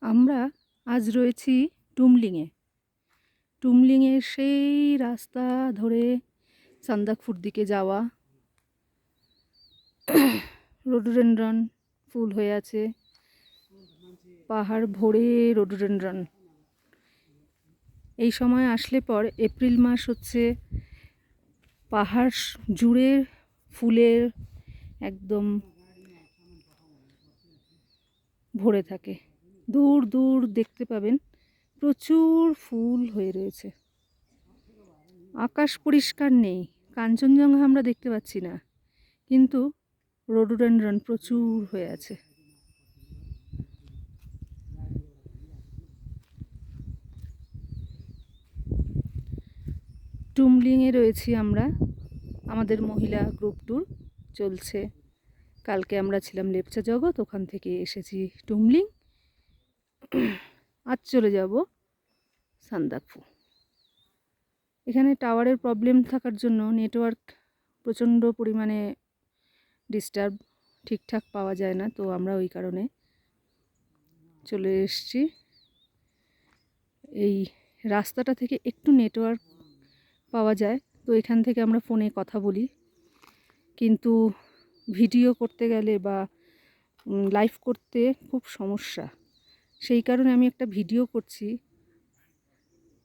আমরা আজ রয়েছি টুমলিংয়ে। টুমলিংয়ের সেই রাস্তা ধরে সান্দাকফুর দিকে যাওয়া। রোডোডেনড্রন ফুল হয়ে আছে, পাহাড় ভরে রোডোডেনড্রন। এই সময় আসলে পর এপ্রিল মাস হচ্ছে পাহাড় জুড়ে ফুলের একদম ভরে থাকে। দূর দূর দেখতে পাবেন প্রচুর ফুল হয়ে রয়েছে। আকাশ পরিষ্কার নেই, কাঞ্চনজঙ্ঘা আমরা দেখতে পাচ্ছি না, কিন্তু রোডোডেনড্রন প্রচুর হয়ে আছে। টুমলিংয়ে রয়েছি আমরা, আমাদের মহিলা গ্রুপ ট্যুর চলছে। কালকে আমরা ছিলাম লেপচা জগৎ, ওখান থেকে এসেছি টুমলিং। আজ চলে যাব সান্দাকফু। এখানে টাওয়ারের প্রবলেম থাকার জন্য নেটওয়ার্ক প্রচণ্ড পরিমাণে ডিস্টার্ব, ঠিকঠাক পাওয়া যায় না, তো আমরা ওই কারণে চলে এসেছি। এই রাস্তাটা থেকে একটু নেটওয়ার্ক পাওয়া যায়, তো এখান থেকে আমরা ফোনে কথা বলি, কিন্তু ভিডিও করতে গেলে বা লাইভ করতে খুব সমস্যা। সেই কারণে আমি একটা ভিডিও করছি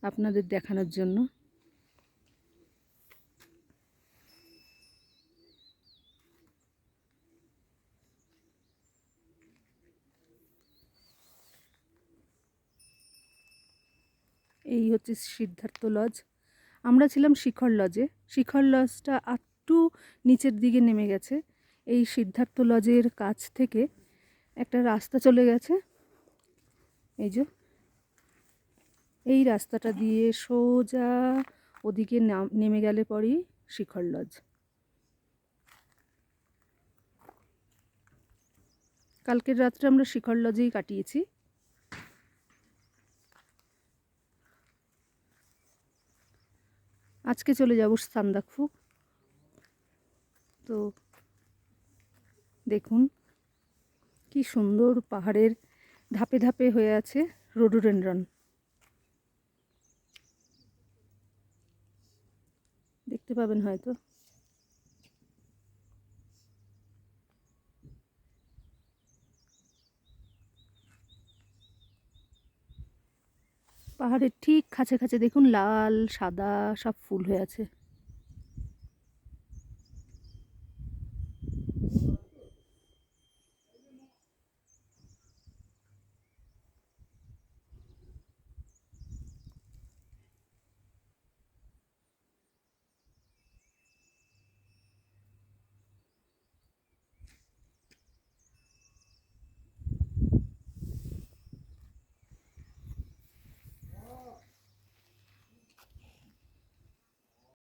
আপনাদের দেখানোর জন্য। এই হচ্ছে সিদ্ধার্থ লজ। আমরা ছিলাম শিখর লজে। শিখর লজটা একটু নিচের দিকে নেমে গেছে। এই সিদ্ধার্থ লজের কাছ থেকে একটা রাস্তা চলে গেছে, এই যে এই রাস্তাটা দিয়ে সোজা ওদিকে নেমে গেলে পরই শিখর লজ। কালকের রাত্রে আমরা শিখর লজেই কাটিয়েছি। আজকে চলে যাব সান্দাকফু। তো দেখুন কি সুন্দর পাহাড়ের ধাপে ধাপে হয়ে আছে রোডোডেনড্রন। দেখতে পাবেন হয়তো। পাহাড়ের ঠিক কাছে কাছে দেখুন লাল সাদা সব ফুল হয়ে আছে।